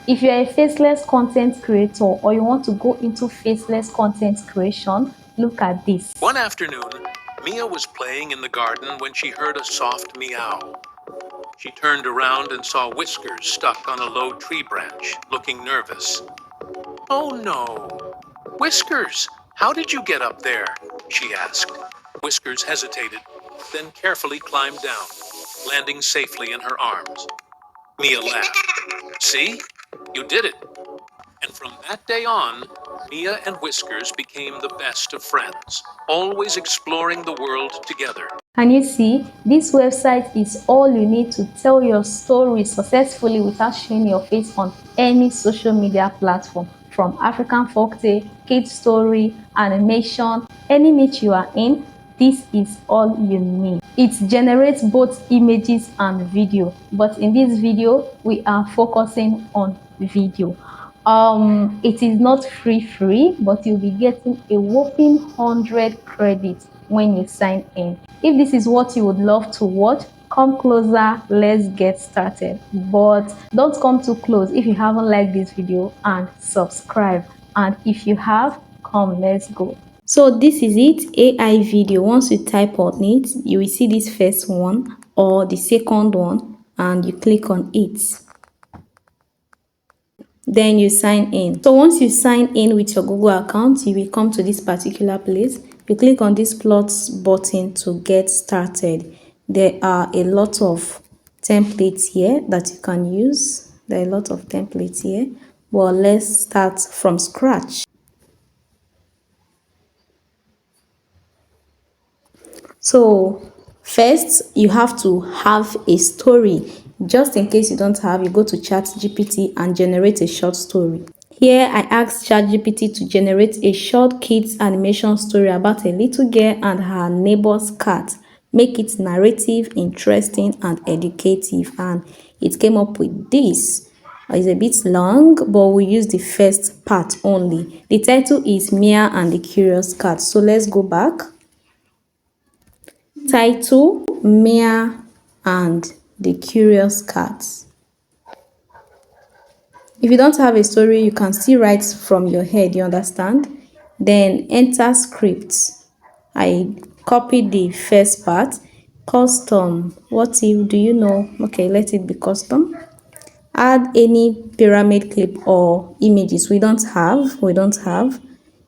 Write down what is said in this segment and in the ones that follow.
If you're a faceless content creator or you want to go into faceless content creation, look at this. One afternoon, Mia was playing in the garden when she heard a soft meow. She turned around and saw Whiskers stuck on a low tree branch, looking nervous. "Oh no! Whiskers, how did you get up there?" she asked. Whiskers hesitated, then carefully climbed down, landing safely in her arms. Mia laughed. "See? You did it." And from that day on, Mia and Whiskers became the best of friends, always exploring the world together. And you see, this website is all you need to tell your story successfully without showing your face on any social media platform. From African folktale, kids story, animation, any niche you are in, this is all you need. It generates both images and video, but in this video, we are focusing on video. It is not free, but you'll be getting a whopping 100 credits when you sign in. If this is what you would love to watch, come closer, let's get started. But don't come too close if you haven't liked this video, and subscribe. And if you have, come, let's go. So this is it, AI video. Once you type on it, you will see this first one or the second one, and you click on it. Then you sign in. So once you sign in with your Google account, you will come to this particular place. You click on this plus button to get started. There are a lot of templates here that you can use. There are a lot of templates here. Well, let's start from scratch. So first, you have to have a story. Just in case you don't have, you go to ChatGPT and generate a short story. Here, I asked ChatGPT to generate a short kids animation story about a little girl and her neighbor's cat. Make it narrative, interesting, and educative. And it came up with this. It's a bit long, but we use the first part only. The title is Mia and the Curious Cat. So let's go back. Title: Mia and the Curious Cat. If you don't have a story, you can still write from your head, you understand? Then enter scripts. I copied the first part. Custom. What if, do you know? Okay, let it be custom. Add any pyramid clip or images. We don't have.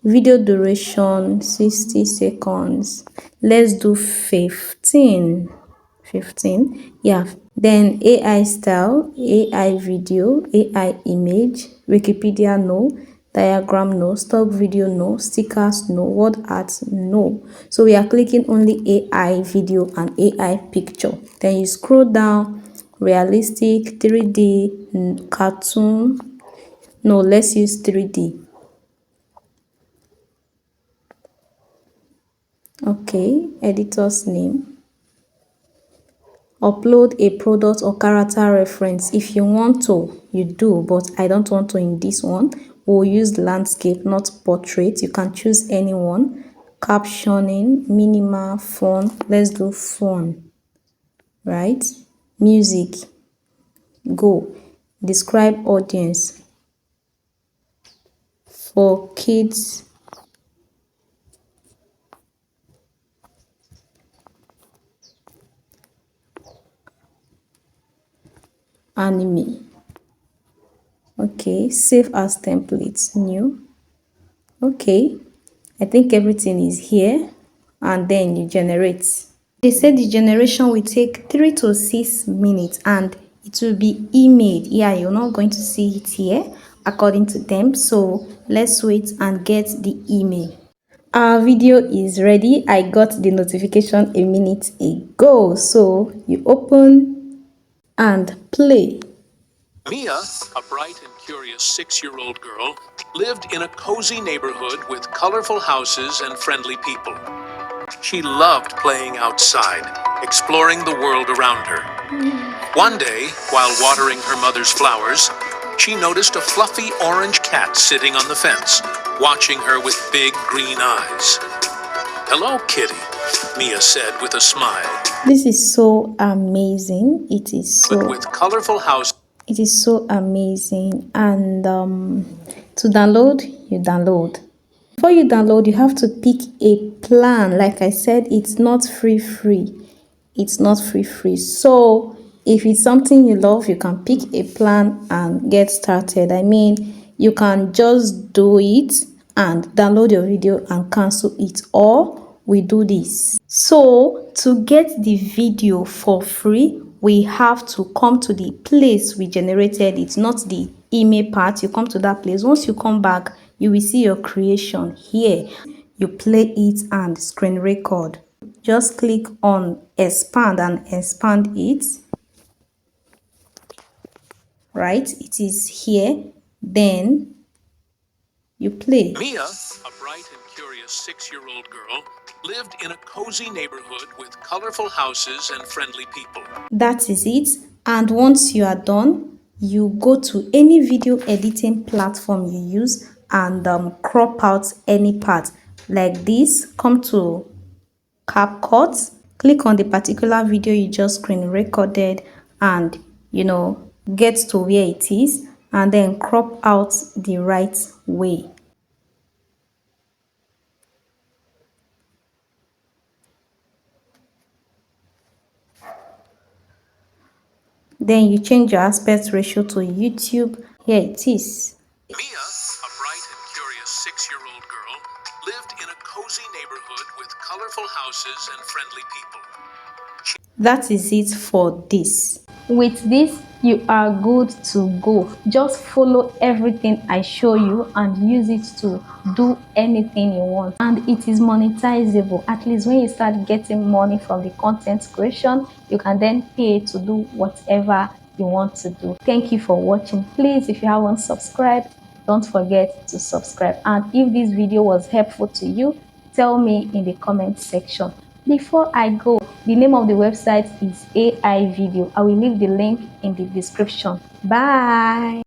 Video duration 60 seconds. Let's do 15. Yeah. Then AI style, AI video, AI image, Wikipedia no, diagram no, stock video no, stickers no, word art no. So we are clicking only AI video and AI picture. Then you scroll down, realistic, 3D, cartoon. No, let's use 3D. Okay, editor's name. Upload a product or character reference. If you want to, you do, but I don't want to in this one. We'll use landscape, not portrait. You can choose anyone. Captioning, minimal, fun. Let's do fun, right? Music, go. Describe audience. For kids, anime. Okay, save as templates, new. Okay, I think everything is here, and then you generate. They said the generation will take 3 to 6 minutes and it will be emailed. Yeah, you're not going to see it here according to them, so let's wait and get the email. Our video is ready. I got the notification a minute ago, so you open and play. Mia, a bright and curious 6-year-old girl, lived in a cozy neighborhood with colorful houses and friendly people. She loved playing outside, exploring the world around her. One day, while watering her mother's flowers, she noticed a fluffy orange cat sitting on the fence, watching her with big green eyes. "Hello, kitty," Mia said with a smile. This is so amazing. It is so But with colorful houses. It is so amazing. And to download, you download. Before you download, you have to pick a plan. Like I said, it's not free. It's not free. So if it's something you love, you can pick a plan and get started. I mean, you can just do it and download your video and cancel it, or we do this. So to get the video for free, we have to come to the place we generated it, not the email part. You come to that place. Once you come back, you will see your creation here. You play it and screen record. Just click on expand and expand it. Right, it is here. Then you play. Mia, a bright and curious 6-year-old girl, lived in a cozy neighborhood with colorful houses and friendly people. That is it. And once you are done, you go to any video editing platform you use and crop out any part. Like this, come to CapCut, click on the particular video you just screen recorded and, get to where it is and then crop out the right way. Then you change your aspect ratio to YouTube. Here it is. Mia, a bright and curious 6-year-old girl, lived in a cozy neighborhood with colorful houses and friendly people. That is it for this. With this, you are good to go. Just follow everything I show you and use it to do anything you want. And it is monetizable. At least when you start getting money from the content creation, you can then pay to do whatever you want to do. Thank you for watching. Please, if you haven't subscribed, don't forget to subscribe. And if this video was helpful to you, tell me in the comment section. Before I go, the name of the website is AI Video. I will leave the link in the description. Bye.